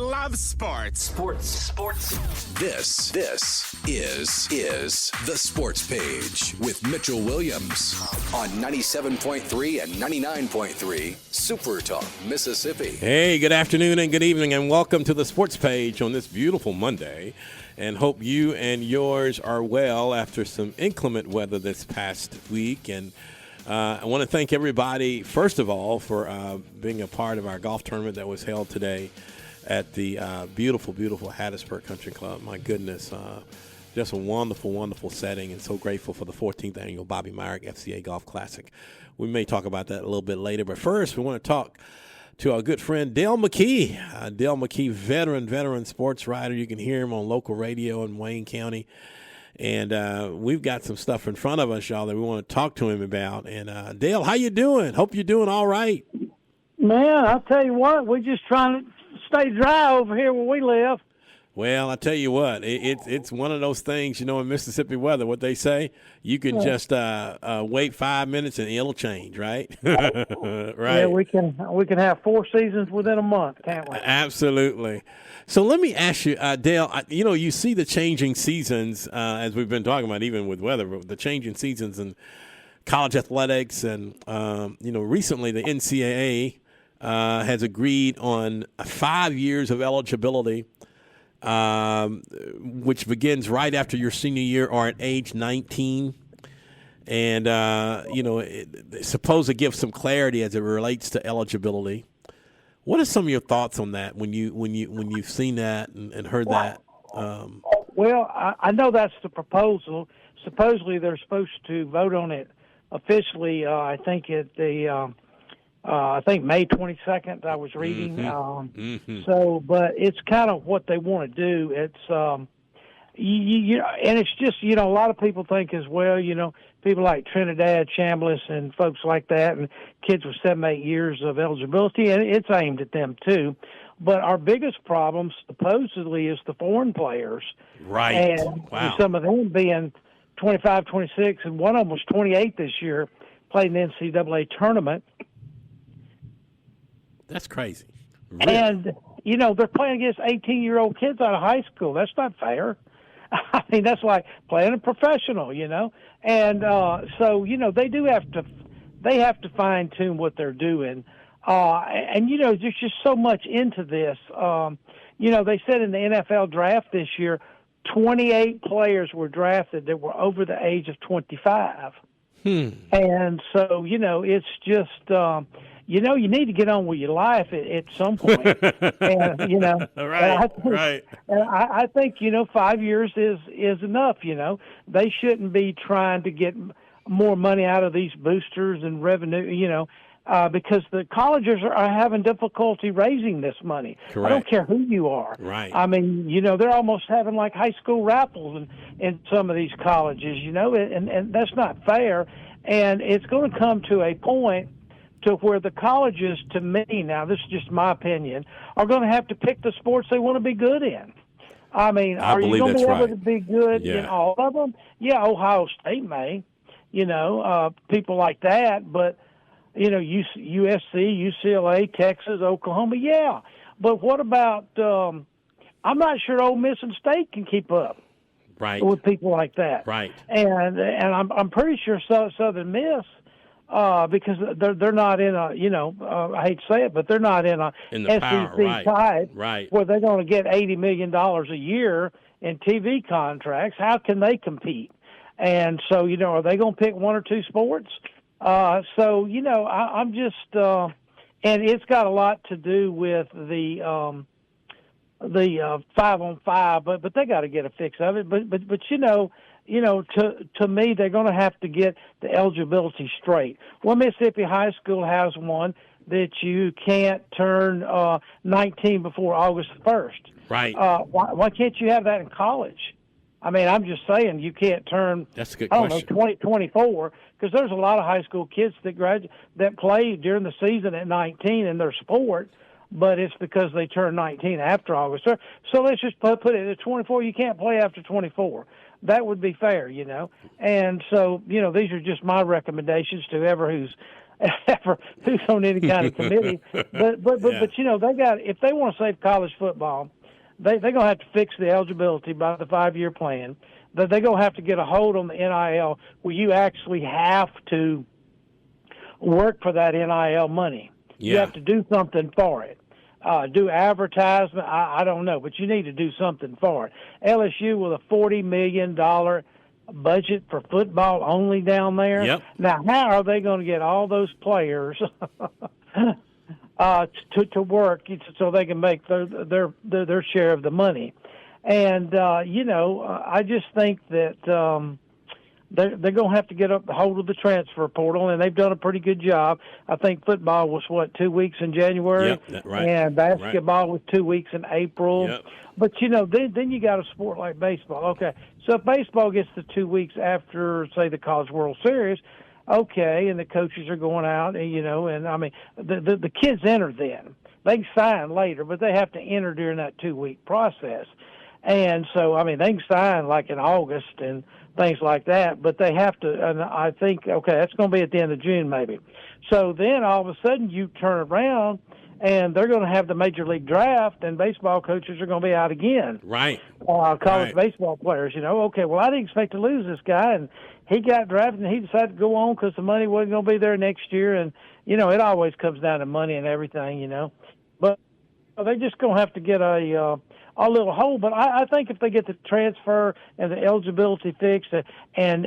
love sports. Sports. This is the Sports Page with Mitchell Williams on 97.3 and 99.3 SuperTalk, Mississippi. Hey, good afternoon and good evening, and welcome to the Sports Page on this beautiful Monday. And hope you and yours are well after some inclement weather this past week. And I want to thank everybody, first of all, for being a part of our golf tournament that was held today at the beautiful Hattiesburg Country Club. My goodness, just a wonderful setting, and so grateful for the 14th annual Bobby Myrick FCA Golf Classic. We may talk about that a little bit later, but first we want to talk to our good friend Dale McKee. Dale McKee, veteran sports writer. You can hear him on local radio in Wayne County. And we've got some stuff in front of us, y'all, that we want to talk to him about. And Dale, how you doing? Hope you're doing all right. Man, I'll tell you what, we're just trying to stay dry over here where we live. Well, I tell you what, it's one of those things, in Mississippi weather, what they say, you can just wait 5 minutes and it'll change, right? Right. Yeah, we can have 4 seasons within a month, can't we? Absolutely. So let me ask you, Dale, you see the changing seasons, as we've been talking about, even with weather, the changing seasons in college athletics. And, recently the NCAA has agreed on 5 years of eligibility, which begins right after your senior year or at age 19. And, it's supposed to give some clarity as it relates to eligibility. What are some of your thoughts on that when you've seen that and heard that? Well, I know that's the proposal. Supposedly they're supposed to vote on it officially, I think at the May 22nd, I was reading. So, but it's kind of what they want to do. It's, and it's just, a lot of people think as well, people like Trinidad, Chambliss, and folks like that, and kids with 7-8 years of eligibility, and it's aimed at them too. But our biggest problem, supposedly, is the foreign players. Right. And some of them being 25, 26, and one of them was 28 this year, played in the NCAA tournament. That's crazy. Really? And, they're playing against 18-year-old kids out of high school. That's not fair. I mean, that's like playing a professional, And so, they have to fine-tune what they're doing. And, there's just so much into this. They said in the NFL draft this year, 28 players were drafted that were over the age of 25. And so, it's just... you need to get on with your life at some point. And, right. And I think, 5 years is enough, They shouldn't be trying to get more money out of these boosters and revenue, because the colleges are having difficulty raising this money. Correct. I don't care who you are. Right. I mean, they're almost having like high school raffles in some of these colleges, and that's not fair. And it's going to come to a point to where the colleges, to me, now this is just my opinion, are going to have to pick the sports they want to be good in. I mean, are you going to be able to be good in all of them? Yeah, Ohio State may, people like that, but, USC, UCLA, Texas, Oklahoma, yeah. But what about, I'm not sure Ole Miss and State can keep up with people like that. Right. And I'm pretty sure Southern Miss, because they're not in a, I hate to say it, but they're not in a SEC type where they're going to get $80 million a year in TV contracts. How can they compete? And so, are they going to pick one or two sports? I'm just, and it's got a lot to do with the 5-on-5, but they got to get a fix of it. But to me, they're going to have to get the eligibility straight. Well, Mississippi High School has one that you can't turn 19 before August 1st. Right. Why can't you have that in college? I mean, I'm just saying you can't turn, that's a good question. 24, because there's a lot of high school kids that play during the season at 19 in their sport, but it's because they turn 19 after August. So let's just put it at 24. You can't play after 24. That would be fair, And so, these are just my recommendations to whoever who's ever who's on any kind of committee. But you know, they got, if they want to save college football, they're going to have to fix the eligibility by the 5-year plan. They're going to have to get a hold on the NIL where you actually have to work for that NIL money. Yeah. You have to do something for it. Do advertisement, I don't know, but you need to do something for it. LSU with a $40 million budget for football only down there. Yep. Now, how are they going to get all those players to work so they can make their share of the money? And you know, I just think that they're going to have to get up the hold of the transfer portal, and they've done a pretty good job. I think football was, 2 weeks in January, Yep, right, and basketball was 2 weeks in April. Yep. But, you know, then you got a sport like baseball. Okay, so if baseball gets to 2 weeks after, say, the College World Series, okay, and the coaches are going out, and, you know, and, I mean, the kids enter then. They can sign later, but they have to enter during that 2-week process. And so, I mean, they can sign like in August and things like that, but they have to, and I think, okay, that's going to be at the end of June maybe. So then all of a sudden you turn around and they're going to have the Major League Draft, and baseball coaches are going to be out again. Right. College baseball players, you know, okay, well, I didn't expect to lose this guy, and he got drafted and he decided to go on because the money wasn't going to be there next year. And, you know, it always comes down to money and everything, you know. But they're just going to have to get a little hold. But I think if they get the transfer and the eligibility fixed and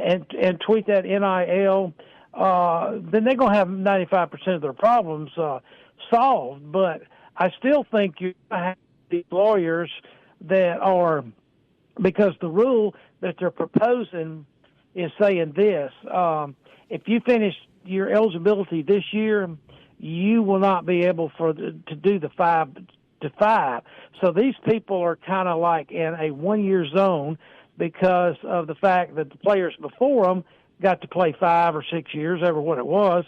tweak that NIL, then they're going to have 95% of their problems solved. But I still think you have these lawyers that are, because the rule that they're proposing is saying this: if you finish your eligibility this year, you will not be able to do the 5 to 5. So these people are kind of like in a 1-year zone because of the fact that the players before them got to play 5 or 6 years, ever what it was,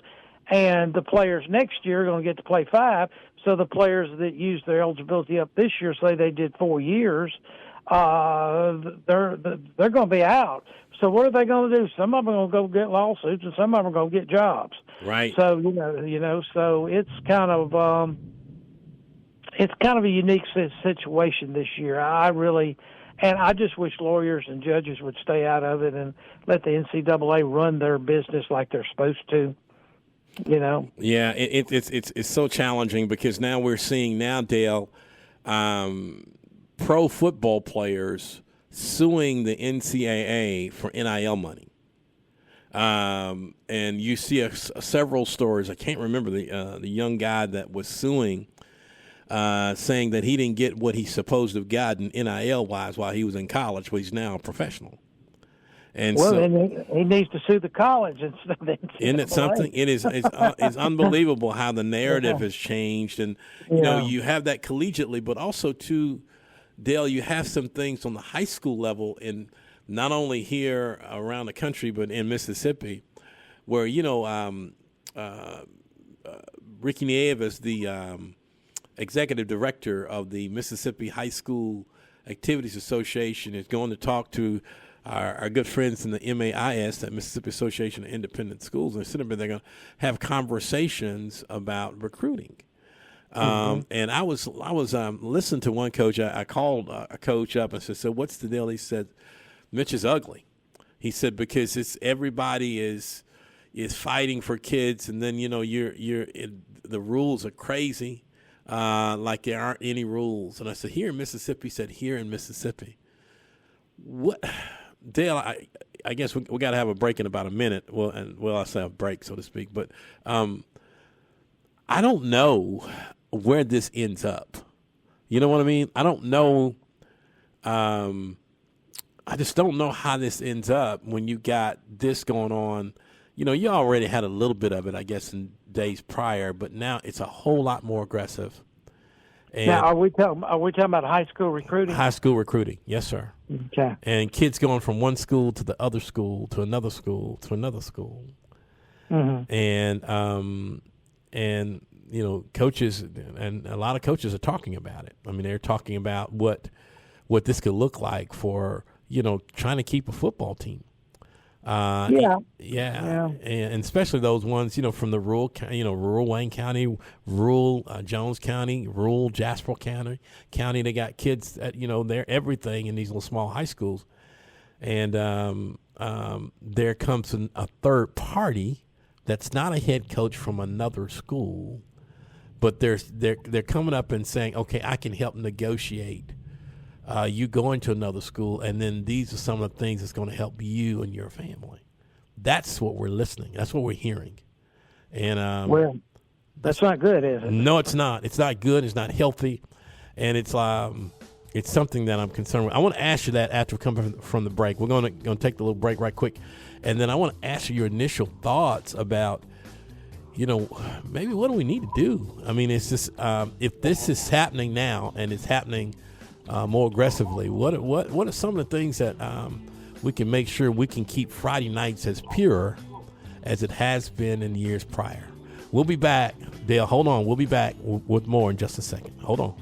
and the players next year are going to get to play 5. So the players that use their eligibility up this year, say they did 4 years, they're going to be out. So what are they going to do? Some of them are going to go get lawsuits, and some of them are going to get jobs. Right. So so it's kind of a unique situation this year. And I just wish lawyers and judges would stay out of it and let the NCAA run their business like they're supposed to. You know. Yeah, it's so challenging because now we're seeing Dale, pro football players suing the NCAA for NIL money. And you see several stories. I can't remember the young guy that was suing, saying that he didn't get what he's supposed to have gotten NIL-wise while he was in college, but he's now a professional. And he needs to sue the college instead of the NCAA. Isn't it something? It's unbelievable how the narrative has changed. And, you know, you have that collegiately, but also, too, Dale, you have some things on the high school level, and not only here around the country, but in Mississippi, where, you know, Ricky Nieves, the executive director of the Mississippi High School Activities Association, is going to talk to our good friends in the MAIS, that Mississippi Association of Independent Schools, and they're going to have conversations about recruiting. And I was listening to one coach. I called a coach up and said, "So what's the deal?" He said, "Mitch is ugly." He said because everybody is fighting for kids, and then the rules are crazy, like there aren't any rules. And I said, "Here in Mississippi," he said, "Here in Mississippi, what?" Dale, I guess we got to have a break in about a minute. I say a break, so to speak. But I don't know where this ends up. You know what I mean? I don't know. I just don't know how this ends up when you got this going on. You know, you already had a little bit of it, I guess, in days prior, but now it's a whole lot more aggressive. And now, are we talking about high school recruiting? High school recruiting, yes, sir. Okay. And kids going from one school to the other school to another school to another school. Mm-hmm. And you know, coaches and a lot of coaches are talking about it. I mean, they're talking about what this could look like for, you know, trying to keep a football team. Yeah, and especially those ones, from the rural Wayne County, rural Jones County, rural Jasper County. They got kids that, they're everything in these little small high schools. And there comes a third party that's not a head coach from another school, but they're coming up and saying, okay, I can help negotiate you going to another school, and then these are some of the things that's going to help you and your family. That's what we're listening. That's what we're hearing. And well, that's not good, is it? No, it's not. It's not good. It's not healthy, and it's something that I'm concerned with. I want to ask you that after we come from the break. We're going to take the little break right quick, and then I want to ask you your initial thoughts about, maybe what do we need to do? I mean, it's just if this is happening now and it's happening more aggressively, what are some of the things that we can make sure we can keep Friday nights as pure as it has been in years prior? We'll be back. Dale, hold on. We'll be back with more in just a second. Hold on.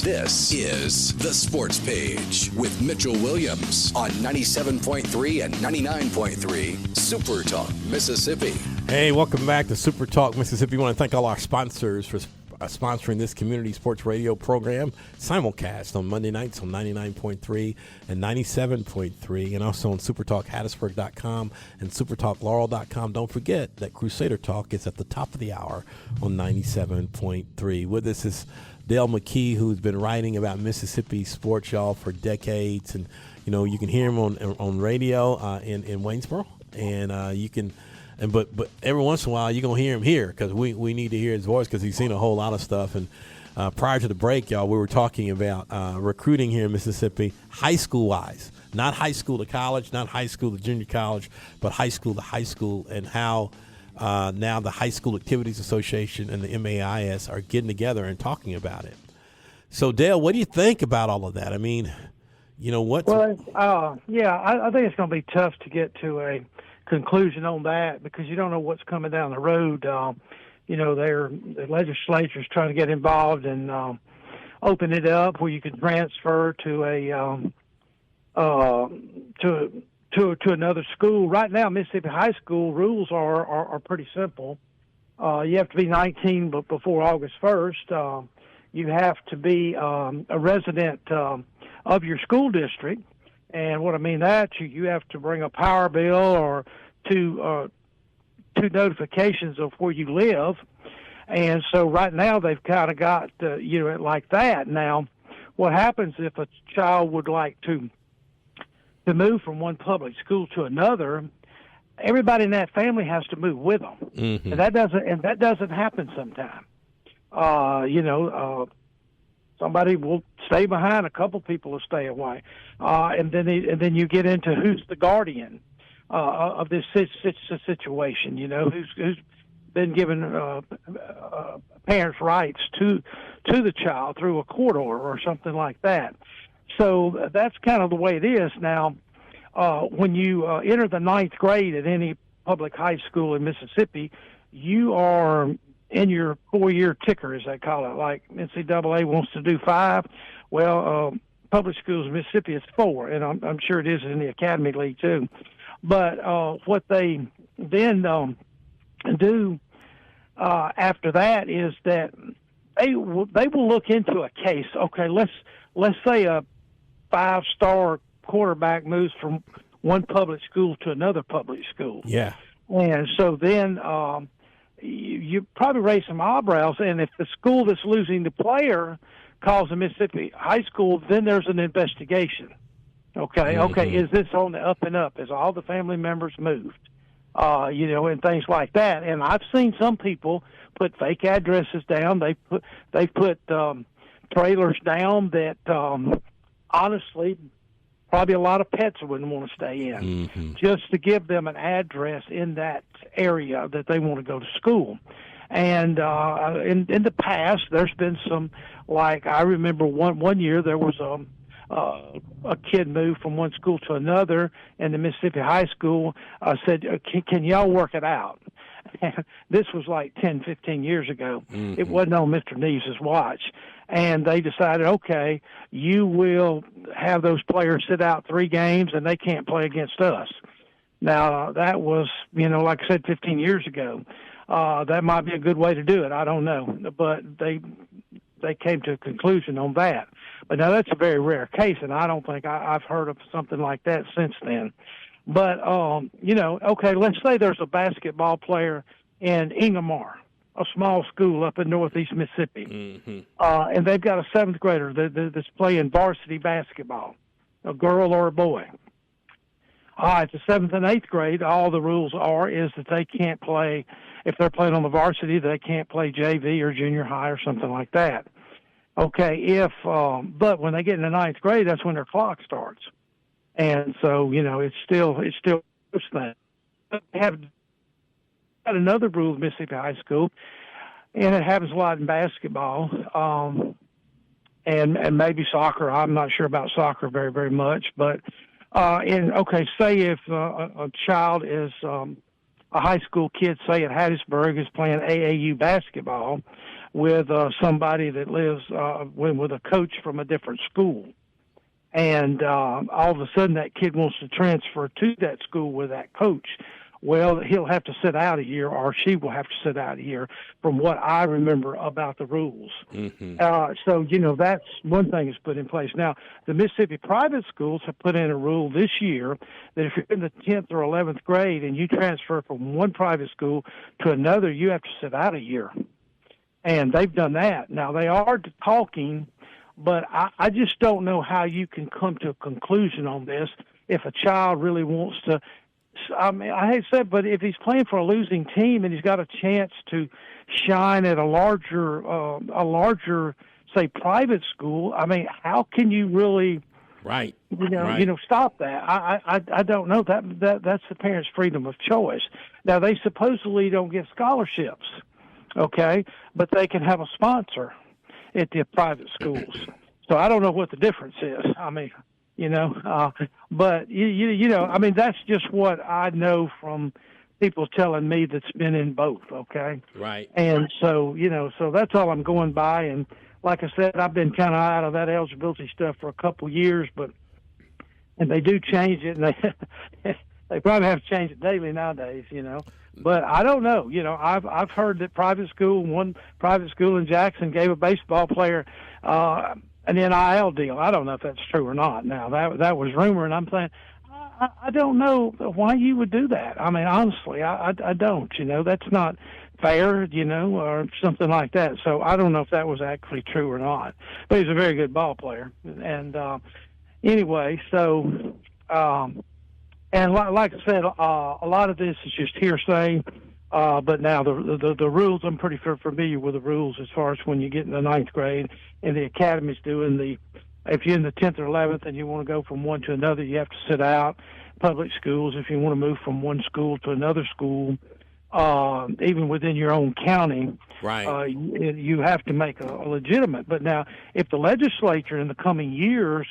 This is The Sports Page with Mitchell Williams on 97.3 and 99.3 SuperTalk, Mississippi. Hey, welcome back to SuperTalk, Mississippi. We want to thank all our sponsors for sponsoring this community sports radio program, simulcast on Monday nights on 99.3 and 97.3, and also on SuperTalkHattiesburg.com and SuperTalkLaurel.com. Don't forget that Crusader Talk is at the top of the hour on 97.3. With us is Dale McKee, who's been writing about Mississippi sports, y'all, for decades. And, you can hear him on radio in Waynesboro. And you can – but every once in a while you're going to hear him here because we need to hear his voice because he's seen a whole lot of stuff. And prior to the break, y'all, we were talking about recruiting here in Mississippi high school-wise. Not high school to college, not high school to junior college, but high school to high school, and how – now the High School Activities Association and the MAIS are getting together and talking about it. So, Dale, what do you think about all of that? I mean, what? Well, I think it's going to be tough to get to a conclusion on that because you don't know what's coming down the road. The legislature's trying to get involved and open it up where you can transfer to to another school. Right now, Mississippi high school rules are pretty simple. You have to be 19 before August 1st. You have to be a resident of your school district. And what I mean that, you have to bring a power bill or two notifications of where you live. And so right now they've kind of got, it like that. Now, what happens if a child would like to move from one public school to another, everybody in that family has to move with them, and that doesn't happen sometimes. Somebody will stay behind, a couple people will stay away, and then you get into who's the guardian of this situation. Who's been given parents' rights to the child through a court order or something like that. So that's kind of the way it is now. When you enter the 9th grade at any public high school in Mississippi, you are in your 4-year ticker, as they call it. Like NCAA wants to do 5. Well, public schools in Mississippi is 4, and I'm sure it is in the Academy League too. But what they then do after that is that they will look into a case. Okay, let's say a 5-star quarterback moves from one public school to another public school. Yeah. And so then you probably raise some eyebrows, and if the school that's losing the player calls a Mississippi high school, then there's an investigation. Okay, is this on the up and up? Is all the family members moved? And things like that. And I've seen some people put fake addresses down. They put trailers down that honestly Probably a lot of pets wouldn't want to stay in, just to give them an address in that area that they want to go to school. And in the past, there's been some, like I remember one year there was a kid moved from one school to another, and the Mississippi high school said, can y'all work it out? And this was like 10, 15 years ago. It wasn't on Mr. Neves' watch. And they decided, okay, you will have those players sit out 3 games, and they can't play against us. Now, that was, like I said, 15 years ago. That might be a good way to do it. I don't know. But they came to a conclusion on that. But now that's a very rare case, and I don't think I've heard of something like that since then. But, okay, let's say there's a basketball player in Ingomar, a small school up in northeast Mississippi, and they've got a 7th grader that's playing varsity basketball, a girl or a boy. All right, the 7th and 8th grade, all the rules is that they can't play, if they're playing on the varsity, they can't play JV or junior high or something like that. Okay, but when they get in the 9th grade, that's when their clock starts. And so, it's still this thing. They have got another rule in Mississippi high school, and it happens a lot in basketball, and maybe soccer. I'm not sure about soccer very, very much, but say if a child is a high school kid, say at Hattiesburg, is playing AAU basketball with somebody that lives with a coach from a different school. And all of a sudden that kid wants to transfer to that school with that coach. Well, he'll have to sit out a year, or she will have to sit out a year, from what I remember about the rules. So, that's one thing that's put in place. Now, the Mississippi private schools have put in a rule this year that if you're in the 10th or 11th grade and you transfer from one private school to another, you have to sit out a year. And they've done that. Now, they are talking, but I just don't know how you can come to a conclusion on this if a child really wants to. I mean, I hate to say it, but if he's playing for a losing team and he's got a chance to shine at a larger, say, private school, I mean, how can you really, stop that? I don't know. That's the parents' freedom of choice. Now, they supposedly don't get scholarships, okay, but they can have a sponsor at the private schools. So I don't know what the difference is. I mean, but I mean, that's just what I know from people telling me that's been in both. Okay. Right. And so, so that's all I'm going by. And like I said, I've been kind of out of that eligibility stuff for a couple of years, and they do change it, and they probably have to change it daily nowadays, But I don't know. I've heard that one private school in Jackson gave a baseball player an NIL deal. I don't know if that's true or not. Now that was rumor, and I'm saying I don't know why you would do that. I mean, honestly, I don't. That's not fair. Or something like that. So I don't know if that was actually true or not. But he's a very good ball player, and anyway, so. And like I said, a lot of this is just hearsay. But now the rules, I'm pretty familiar with the rules as far as when you get in the 9th grade and the academy's doing if you're in the 10th or 11th and you want to go from one to another, you have to sit out. Public schools, if you want to move from one school to another school, even within your own county, right, you have to make a legitimate. But now, if the legislature in the coming years,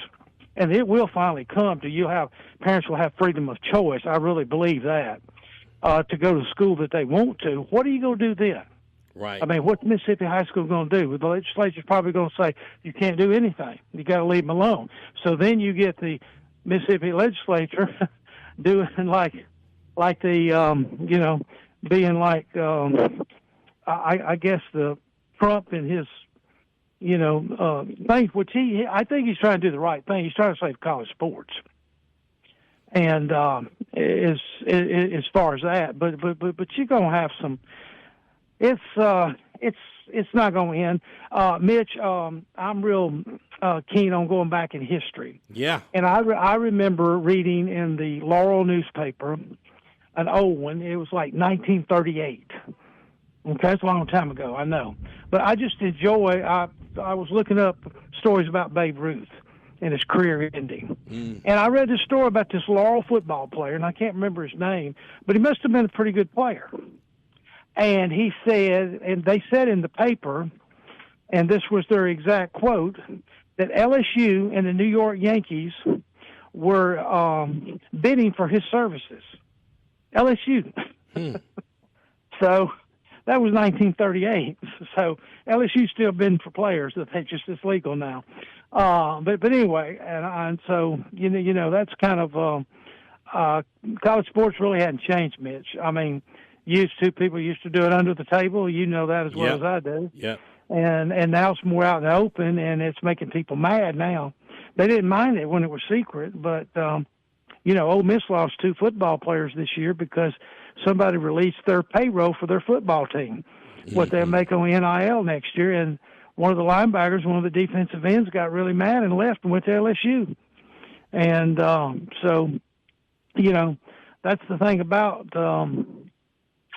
and it will finally come to parents will have freedom of choice. I really believe that. To go to school that they want to, what are you going to do then? Right. I mean, what's Mississippi high school going to do? The legislature's probably going to say, you can't do anything. You got to leave them alone. So then you get the Mississippi legislature doing like the, being like, I guess the Trump and his, thing, which I think he's trying to do the right thing. He's trying to save college sports. And as far as that, but you're gonna have some. It's not gonna end. Mitch, I'm real keen on going back in history. Yeah. And I remember reading in the Laurel newspaper, an old one. It was like 1938. Okay, that's a long time ago, I know. But I just enjoy. I was looking up stories about Babe Ruth. and his career ending. And I read this story about this Laurel football player, and I can't remember his name, but he must have been a pretty good player. And he said, and they said in the paper, and this was their exact quote, that LSU and the New York Yankees were bidding for his services. LSU. So that was 1938. So LSU still bidding for players. They just it's legal now. But anyway, and so you know that's kind of college sports really hadn't changed, Mitch. I mean, people used to do it under the table. You know that as well as I do. Yeah. And now it's more out in the open, and it's making people mad now. They didn't mind it when it was secret, but Ole Miss lost 2 football players this year because somebody released their payroll for their football team, what they'll make on NIL next year. And one of the linebackers, one of the defensive ends, got really mad and left and went to LSU. And so, that's the thing about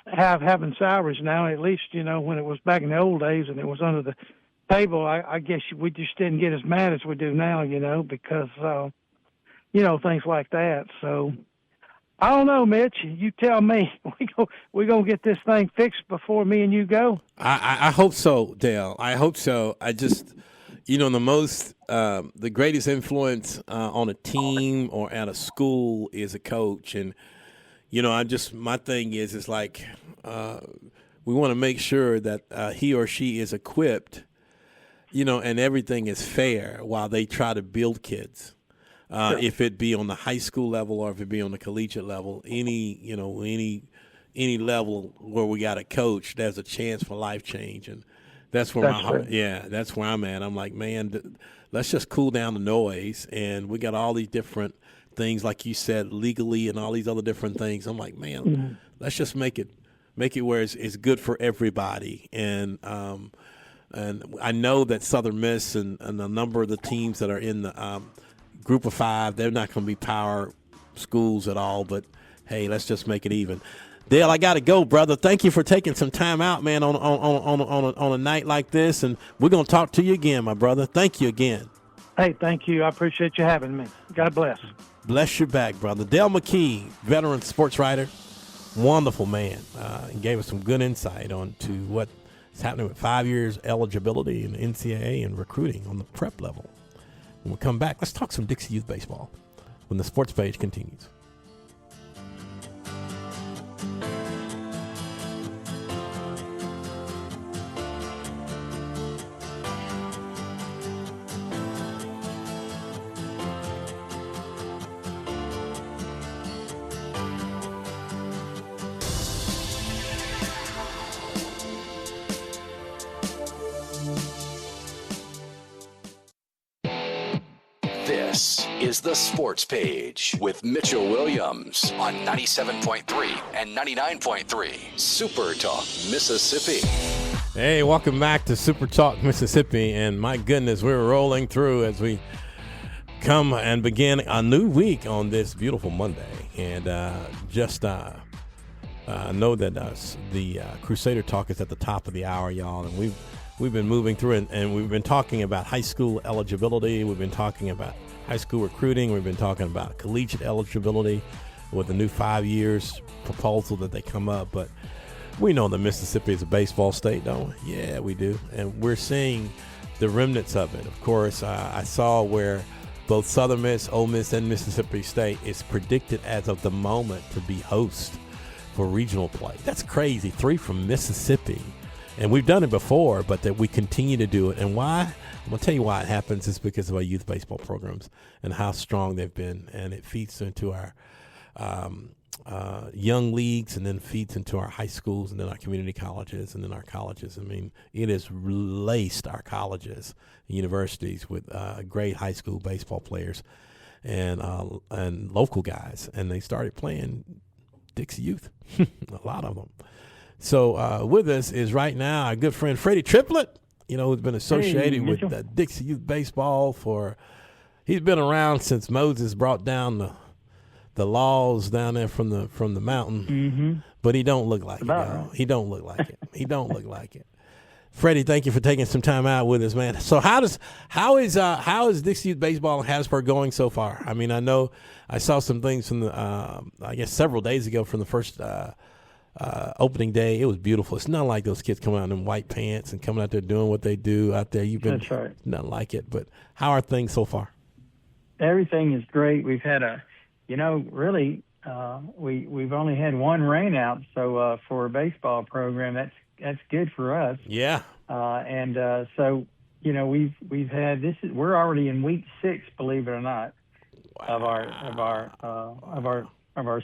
having salaries now. At least, when it was back in the old days and it was under the table, I guess we just didn't get as mad as we do now, because, things like that. So, I don't know, Mitch. You tell me. We're going to get this thing fixed before me and you go. I hope so, Dale. I hope so. I just, the greatest influence on a team or at a school is a coach. And, my thing is like we want to make sure that he or she is equipped, and everything is fair while they try to build kids. Sure. If it be on the high school level or if it be on the collegiate level, any level where we got a coach, there's a chance for life change. And that's where that's where I'm at. I'm like, man, let's just cool down the noise. And we got all these different things, like you said, legally and all these other different things. I'm like, man, let's just make it where it's good for everybody. And I know that Southern Miss and a number of the teams that are in the Group of 5, they're not going to be power schools at all, but hey, let's just make it even. Dale, I got to go, brother. Thank you for taking some time out, man, on a night like this, and we're going to talk to you again, my brother. Thank you again. Hey, thank you. I appreciate you having me. God bless. Bless your back, brother. Dale McKee, veteran sports writer, wonderful man. He gave us some good insight on to what's happening with 5 years eligibility in NCAA and recruiting on the prep level. When we come back, let's talk some Dixie Youth Baseball when the sports page continues. This is the Sports Page with Mitchell Williams on 97.3 and 99.3 SuperTalk, Mississippi. Hey, welcome back to SuperTalk, Mississippi. And my goodness, we're rolling through as we come and begin a new week on this beautiful Monday. And know that the Crusader Talk is at the top of the hour, y'all. And we've been moving through and we've been talking about high school eligibility. We've been talking about high school recruiting. We've been talking about collegiate eligibility with the new 5 years proposal that they come up. But we know that Mississippi is a baseball state, don't we? Yeah, we do. And we're seeing the remnants of it. Of course, I saw where both Southern Miss, Ole Miss, and Mississippi State is predicted as of the moment to be host for regional play. That's crazy. 3 from Mississippi. And we've done it before, but that we continue to do it. And why? I'm going to tell you why it happens. It's because of our youth baseball programs and how strong they've been. And it feeds into our young leagues and then feeds into our high schools and then our community colleges and then our colleges. I mean, it has laced our colleges and universities with great high school baseball players and local guys. And they started playing Dixie Youth, a lot of them. So with us is right now our good friend Freddie Triplett, who's been associated with Dixie Youth Baseball he's been around since Moses brought down the laws down there from the mountain. Mm-hmm. But he don't look like it, y'all. He don't look like it. He don't look like it. Freddie, thank you for taking some time out with us, man. So how is Dixie Youth Baseball in Hattiesburg going so far? I mean, I know I saw some things from the I guess several days ago from the first opening day. It was beautiful. It's not like those kids coming out in them white pants and coming out there doing what they do out there. That's right. Nothing like it. But how are things so far? Everything is great. We've had really we've only had one rain out, so for a baseball program, that's good for us. Yeah. So we've had we're already in week 6, believe it or not, of our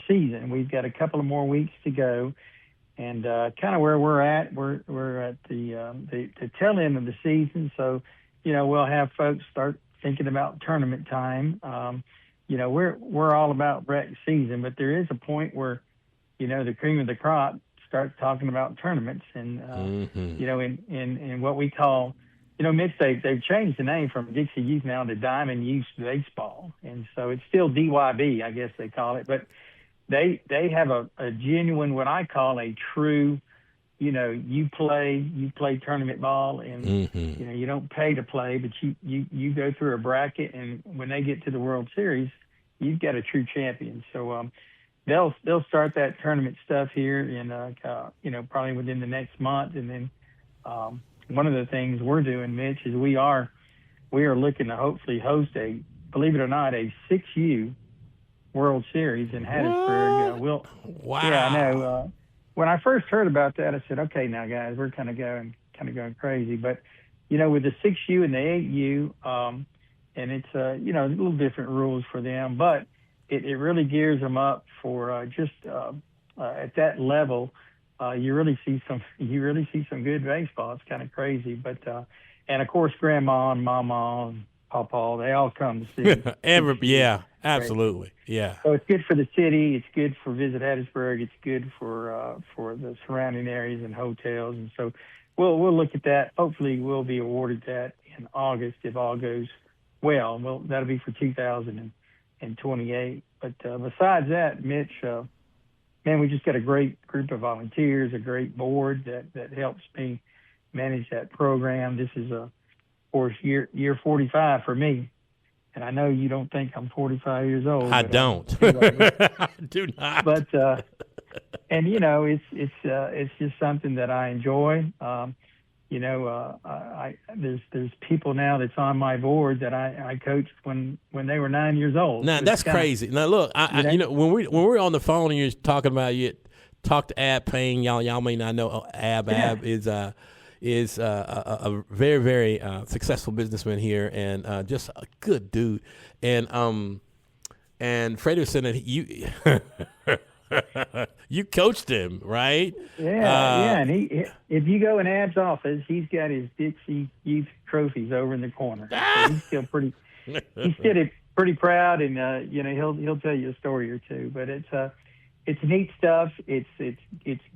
season. We've got a couple of more weeks to go, and kind of where we're at the tail end of the season. So we'll have folks start thinking about tournament time. We're all about rec season, but there is a point where the cream of the crop start talking about tournaments, and in what we call, Mitch, they've changed the name from Dixie Youth now to Diamond Youth Baseball, and so it's still DYB, I guess they call it, but they have a genuine, what I call a true, you play tournament ball, and you don't pay to play, but you go through a bracket, and when they get to the World Series, you've got a true champion. So they'll start that tournament stuff here in probably within the next month, and then one of the things we're doing, Mitch, is we are looking to hopefully host believe it or not, a 6U World Series in Hattiesburg. Wow. Yeah, I know. When I first heard about that, I said, okay, now guys, we're kind of going crazy, but with the 6U and the 8U, and it's a little different rules for them, but it really gears them up for just at that level. You really see some good baseball. It's kind of crazy, but and of course, Grandma and Mama and Papa, they all come to see. Yeah, absolutely, yeah. So it's good for the city. It's good for Visit Hattiesburg. It's good for the surrounding areas and hotels, and so we'll look at that. Hopefully, we'll be awarded that in August if all goes well. Well, that'll be for 2028. But besides that, Mitch, man, we just got a great group of volunteers, a great board that helps me manage that program. This is, of course, year 45 for me. And I know you don't think I'm 45 years old. I don't. I do not. But, and, it's just something that I enjoy. There's people now that's on my board that I coached when they were 9 years old. Now, that's crazy. Now, look, when we're on the phone and you're talking about talk to Ab Payne. Y'all may not know Ab. Yeah. Ab is a very, very successful businessman here, and just a good dude. And Freddie was saying that you coached him, right? Yeah. And if you go in Ab's office, he's got his Dixie Youth trophies over in the corner. So he's still pretty proud, and he'll tell you a story or two. But it's neat stuff. It's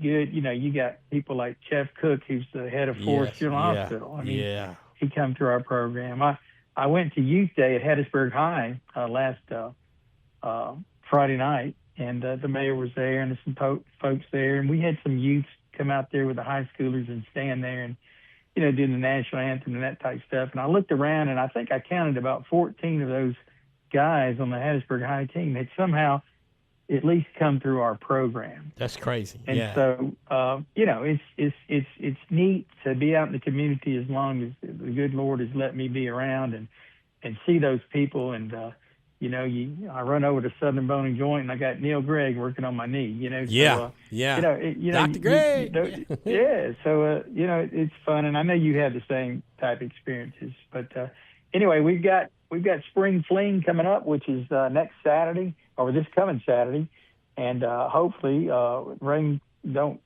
good. You got people like Jeff Cook, who's the head of Forest General Hospital. I mean, he come through our program. I went to Youth Day at Hattiesburg High last Friday night, and the mayor was there, and there's some folks there, and we had some youths come out there with the high schoolers and stand there and doing the national anthem and that type stuff. And I looked around, and I think I counted about 14 of those guys on the Hattiesburg High team had somehow at least come through our program. That's crazy. And so it's neat to be out in the community as long as the good Lord has let me be around and see those people. And I run over to Southern Bone and Joint, and I got Neil Gregg working on my knee. Dr. Gregg. So it's fun, and I know you have the same type of experiences. But anyway, we've got Spring Fling coming up, which is next Saturday, or this coming Saturday, and hopefully rain don't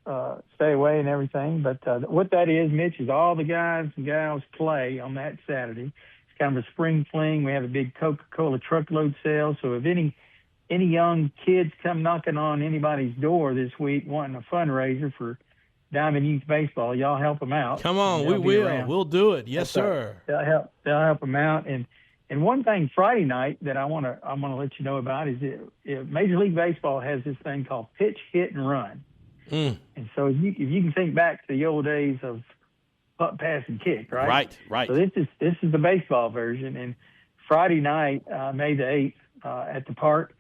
stay away and everything. But what that is, Mitch, is all the guys and gals play on that Saturday. It's kind of a spring fling. We have a big Coca-Cola truckload sale. So if any young kids come knocking on anybody's door this week wanting a fundraiser for Diamond Youth Baseball, y'all help them out. Come on, we will. Around. We'll do it. Yes, sir. They'll help them out. And one thing Friday night that I want to let you know about is Major League Baseball has this thing called pitch, hit, and run. And so if you can think back to the old days of pass, and kick, right? Right. So this is the baseball version. And Friday night, May the 8th, at the park,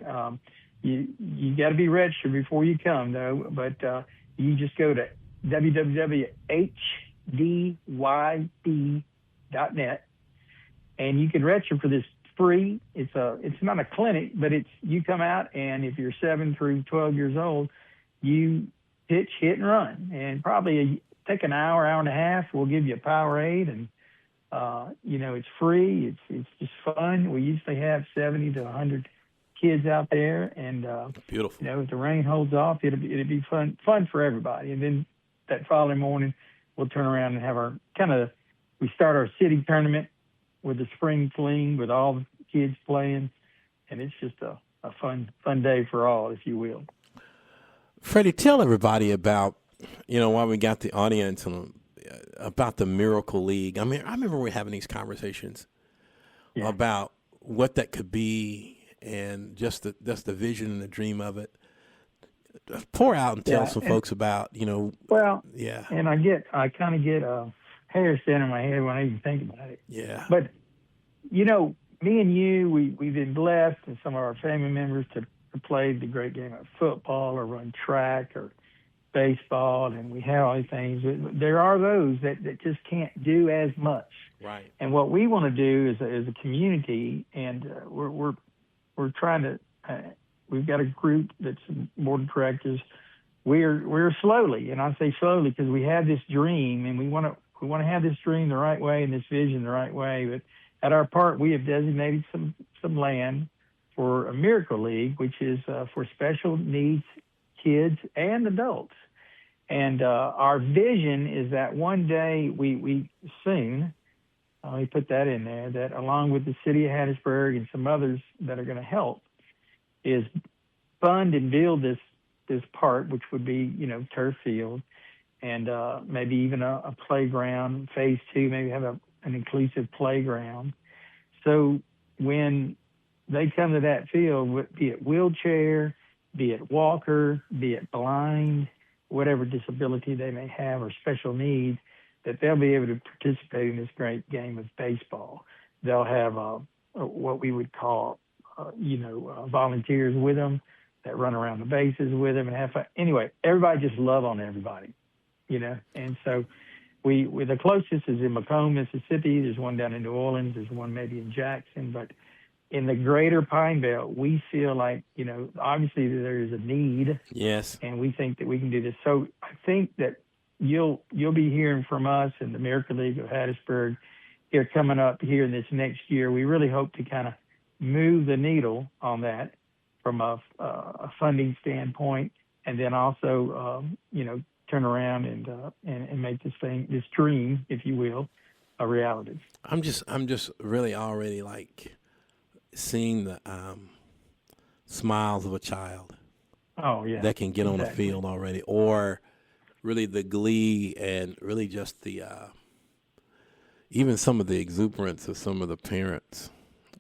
you got to be registered before you come, though. But you just go to www.hdyd.net, and you can register for this free. It's not a clinic, but you come out, and if you're 7 through 12 years old, you pitch, hit, and run. And probably take an hour and a half. We'll give you a Powerade, and it's free. It's just fun. We usually have 70 to 100 kids out there, and beautiful. If the rain holds off, it'll be fun for everybody. And then that following morning, we'll turn around and have we start our city tournament with the spring fling with all the kids playing, and it's just a fun day for all, if you will. Freddie, tell everybody about, while we got the audience, about the Miracle League. I mean, I remember we were having these conversations about what that could be and just the vision and the dream of it. Pour out and tell some folks about, Well, yeah. And I kind of get hair standing in my head when I even think about it. Yeah. But, me and you, we've been blessed, and some of our family members to play the great game of football or run track or baseball, and we have all these things. There are those that just can't do as much. Right. And what we want to do as a community, and we're trying to. We've got a group that's board of directors. We're slowly, and I say slowly because we have this dream, and we want to have this dream the right way and this vision the right way. But at our park, we have designated some land for a Miracle League, which is for special needs kids and adults. And our vision is that one day we soon, we put that in there, that along with the city of Hattiesburg and some others that are going to help, is fund and build this park, which would be, turf field, and maybe even a playground, phase 2, maybe have an inclusive playground. So when they come to that field, be it wheelchair, be it walker, be it blind, whatever disability they may have or special needs, that they'll be able to participate in this great game of baseball. They'll have what we would call, volunteers with them that run around the bases with them and have fun. Anyway, everybody just love on everybody, And so the closest is in Macomb, Mississippi. There's one down in New Orleans. There's one maybe in Jackson. But in the greater Pine Belt, we feel like, obviously there is a need. Yes. And we think that we can do this. So I think that you'll be hearing from us and the Miracle League of Hattiesburg here coming up here in this next year. We really hope to kind of move the needle on that from a funding standpoint, and then also, turn around and make this dream, if you will, a reality. I'm just really already seeing the smiles of a child. Oh yeah, that can get on the field already, or really the glee and really just the even some of the exuberance of some of the parents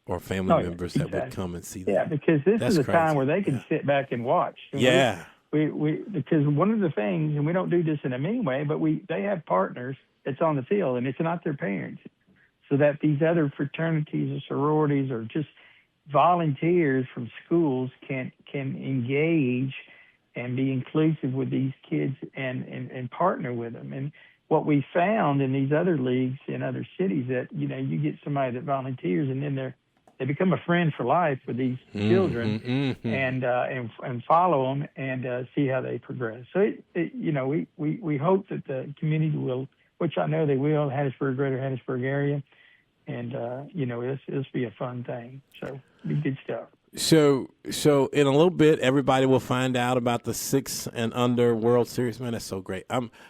or family members that would come and see that. Yeah, because this is a time where they can sit back and watch. Yeah. We because one of the things, and we don't do this in a mean way, but they have partners that's on the field, and it's not their parents, so that these other fraternities or sororities or just volunteers from schools can engage and be inclusive with these kids and partner with them. And what we found in these other leagues in other cities, that you get somebody that volunteers, and then they become a friend for life with these children, and follow them and see how they progress. So we hope that the community will, which I know they will, Hattiesburg, greater Hattiesburg area, and it'll be a fun thing. So be good stuff. So in a little bit, everybody will find out about the 6 and under World Series. Man, that's so great.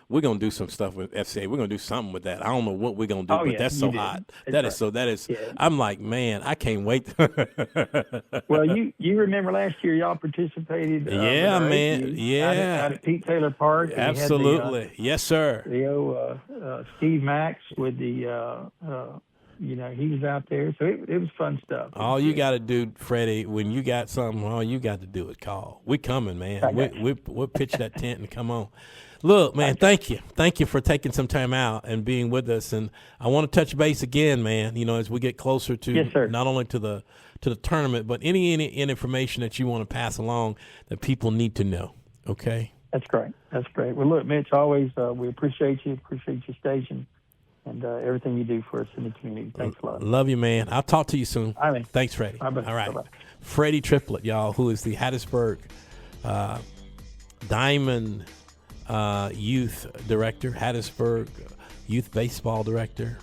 We're gonna do some stuff with FCA. We're gonna do something with that. I don't know what we're gonna do, but that's so hot. That is. Yeah. I'm like, man, I can't wait. Well, you remember last year y'all participated? Yeah, man. Yeah. Out at Pete Taylor Park. Absolutely. Yes, sir. Steve Max with the he was out there. So it was fun stuff. All you got to do, Freddie, when you got something, all you got to do is call. We coming, man. We'll pitch that tent and come on. Look, man, thank you. Thank you for taking some time out and being with us. And I want to touch base again, man, as we get closer to not only to the tournament, but any information that you want to pass along that people need to know. Okay? That's great. Well, look, Mitch, always we appreciate your station and everything you do for us in the community. Thanks a lot. Love you, man. I'll talk to you soon. All right. Thanks, Freddie. All right. Bye-bye. Freddie Triplett, y'all, who is the Hattiesburg Diamond Youth Director, Hattiesburg Youth Baseball Director.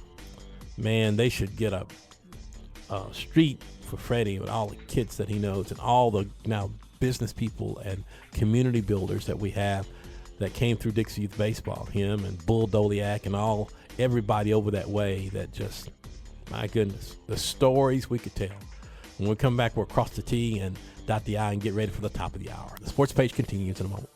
Man, they should get a street for Freddie with all the kids that he knows and all the now business people and community builders that we have that came through Dixie Youth Baseball. Him and Bull Doliak and everybody over that way that just, my goodness, the stories we could tell. When we come back, we'll cross the T and dot the I and get ready for the top of the hour. The sports page continues in a moment.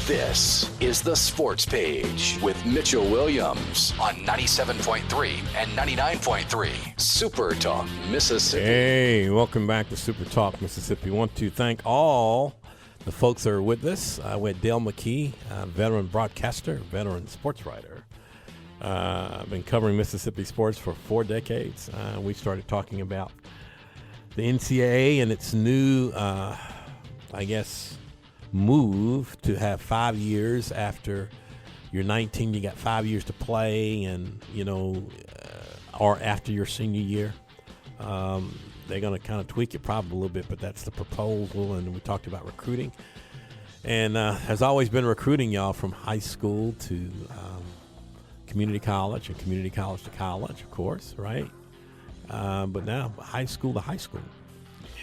This is the Sports Page with Mitchell Williams on 97.3 and 99.3 Super Talk, Mississippi. Hey, welcome back to Super Talk, Mississippi. I want to thank all the folks that are with us. We had Dale McKee, veteran broadcaster, veteran sports writer. I've been covering Mississippi sports for 4 decades. We started talking about the NCAA and its new, move to have 5 years after you're 19. You got 5 years to play, and or after your senior year. They're going to kind of tweak it probably a little bit, but that's the proposal. And we talked about recruiting, and has always been recruiting, y'all, from high school to community college and community college to college, of course, right? But now high school to high school.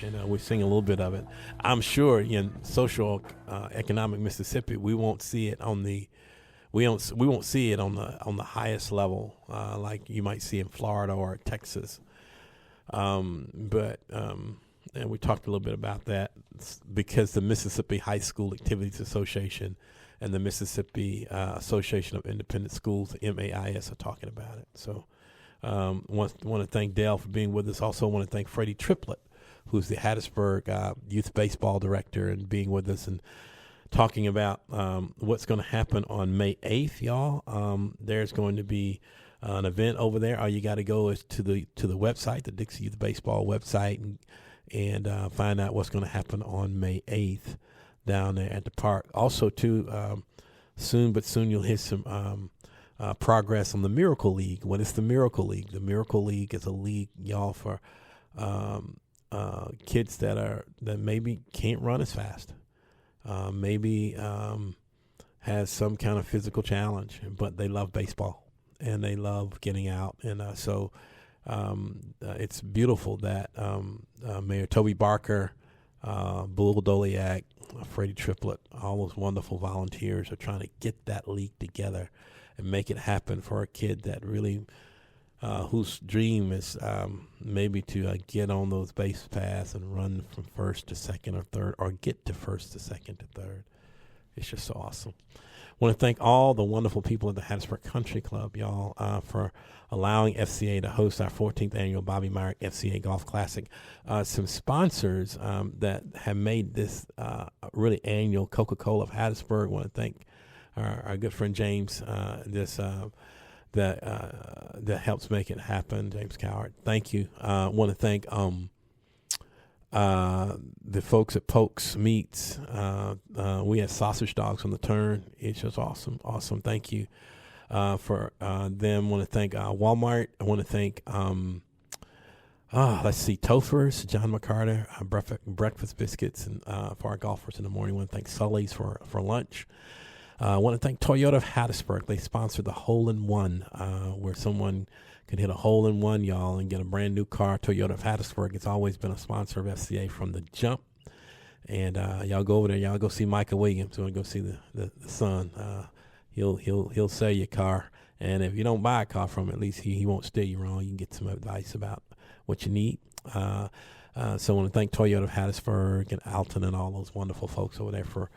And we're seeing a little bit of it. I'm sure in social economic Mississippi, we won't see it on the highest level like you might see in Florida or Texas. And we talked a little bit about that because the Mississippi High School Activities Association and the Mississippi Association of Independent Schools, MAIS, are talking about it. So want to thank Dale for being with us. Also want to thank Freddie Triplett, who's the Hattiesburg Youth Baseball Director, and being with us and talking about what's going to happen on May 8th, y'all. There's going to be an event over there. All you got to go is to the website, the Dixie Youth Baseball website, and find out what's going to happen on May 8th down there at the park. Also, too, soon you'll hear some progress on the Miracle League. What is the Miracle League? The Miracle League is a league, y'all, for kids that maybe can't run as fast, maybe has some kind of physical challenge, but they love baseball and they love getting out. And so it's beautiful that Mayor Toby Barker, Bull Doliak, Freddie Triplett, all those wonderful volunteers are trying to get that league together and make it happen for a kid that really whose dream is maybe to get on those base paths and run from first to second or third, or get to first to second to third. It's just so awesome. I want to thank all the wonderful people at the Hattiesburg Country Club, y'all, for allowing FCA to host our 14th annual Bobby Myrick FCA Golf Classic. Some sponsors that have made this really annual Coca-Cola of Hattiesburg. I want to thank our good friend James, that helps make it happen, James Coward. Thank you. I want to thank the folks at Polk's Meats. We had sausage dogs on the turn. It's just awesome. Thank you for them. I want to thank Walmart. I want to thank Topher's, John McCarter, breakfast biscuits, and for our golfers in the morning. I want to thank Sully's for lunch. I want to thank Toyota of Hattiesburg. They sponsored the hole-in-one, where someone could hit a hole-in-one, y'all, and get a brand-new car. Toyota of Hattiesburg has always been a sponsor of FCA from the jump. And y'all go over there. Y'all go see Micah Williams. You want to go see the son. He'll sell you a car. And if you don't buy a car from him, at least he won't steer you wrong. You can get some advice about what you need. So I want to thank Toyota of Hattiesburg and Alton and all those wonderful folks over there for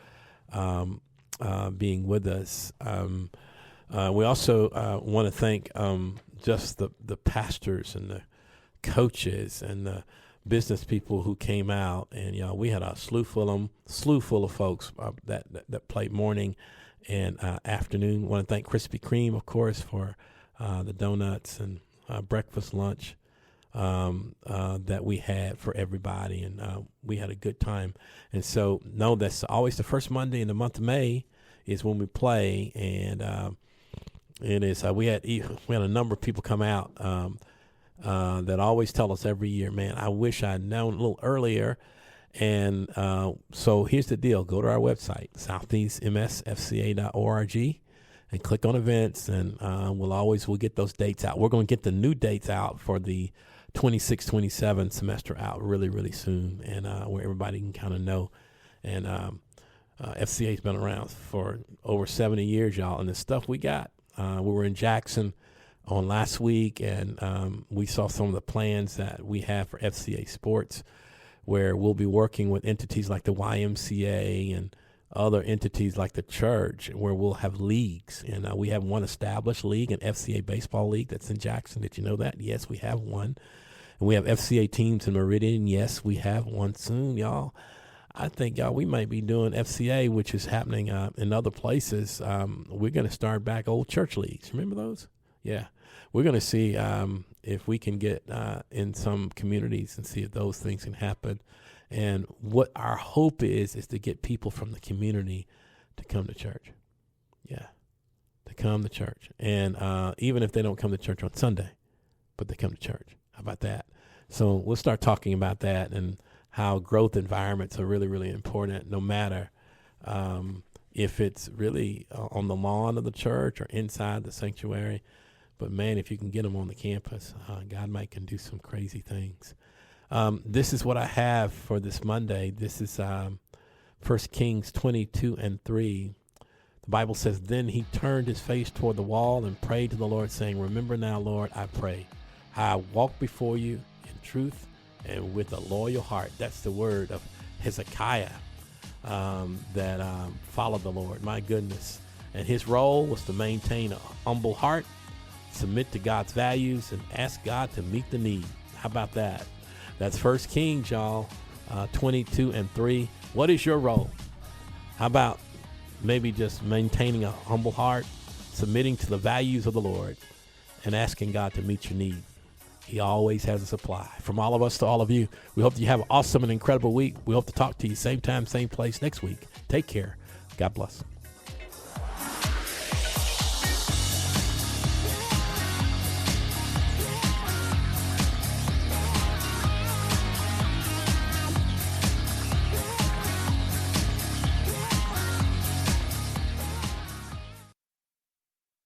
being with us. We also want to thank just the pastors and the coaches and the business people who came out. And we had a slew full of folks that played morning and afternoon. Want to thank Krispy Kreme, of course, for the donuts and breakfast, lunch that we had for everybody, and we had a good time. And so, no, that's always the first Monday in the month of May is when we play, and it is. We had a number of people come out that always tell us every year, man, I wish I'd known a little earlier. And so here's the deal. Go to our website, southeastmsfca.org, and click on events, and we'll get those dates out. We're going to get the new dates out for the 26-27 semester out really, really soon, and where everybody can kind of know. And FCA's been around for over 70 years, y'all, and the stuff we got. We were in Jackson on last week, and we saw some of the plans that we have for FCA sports, where we'll be working with entities like the YMCA and other entities like the church, where we'll have leagues. And we have one established league, an FCA baseball league that's in Jackson. Did you know that? Yes, we have one. And we have FCA teams in Meridian. Yes, we have one soon, y'all. I think, y'all, we might be doing FCA, which is happening in other places. We're going to start back old church leagues. Remember those? Yeah. We're going to see if we can get in some communities and see if those things can happen. And what our hope is to get people from the community to come to church. Yeah, to come to church. And even if they don't come to church on Sunday, but they come to church. How about that? So we'll start talking about that and how growth environments are really, really important, no matter if it's really on the lawn of the church or inside the sanctuary. But, man, if you can get them on the campus, God can do some crazy things. This is what I have for this Monday. This is 1 Kings 22:3. The Bible says, "Then he turned his face toward the wall and prayed to the Lord, saying, 'Remember now, Lord, I pray. I walk before you in truth and with a loyal heart.'" That's the word of Hezekiah that followed the Lord. My goodness. And his role was to maintain a humble heart, submit to God's values, and ask God to meet the need. How about that? That's 1 Kings, y'all, 22:3. What is your role? How about maybe just maintaining a humble heart, submitting to the values of the Lord, and asking God to meet your need? He always has a supply. From all of us to all of you, we hope that you have an awesome and incredible week. We hope to talk to you same time, same place next week. Take care. God bless.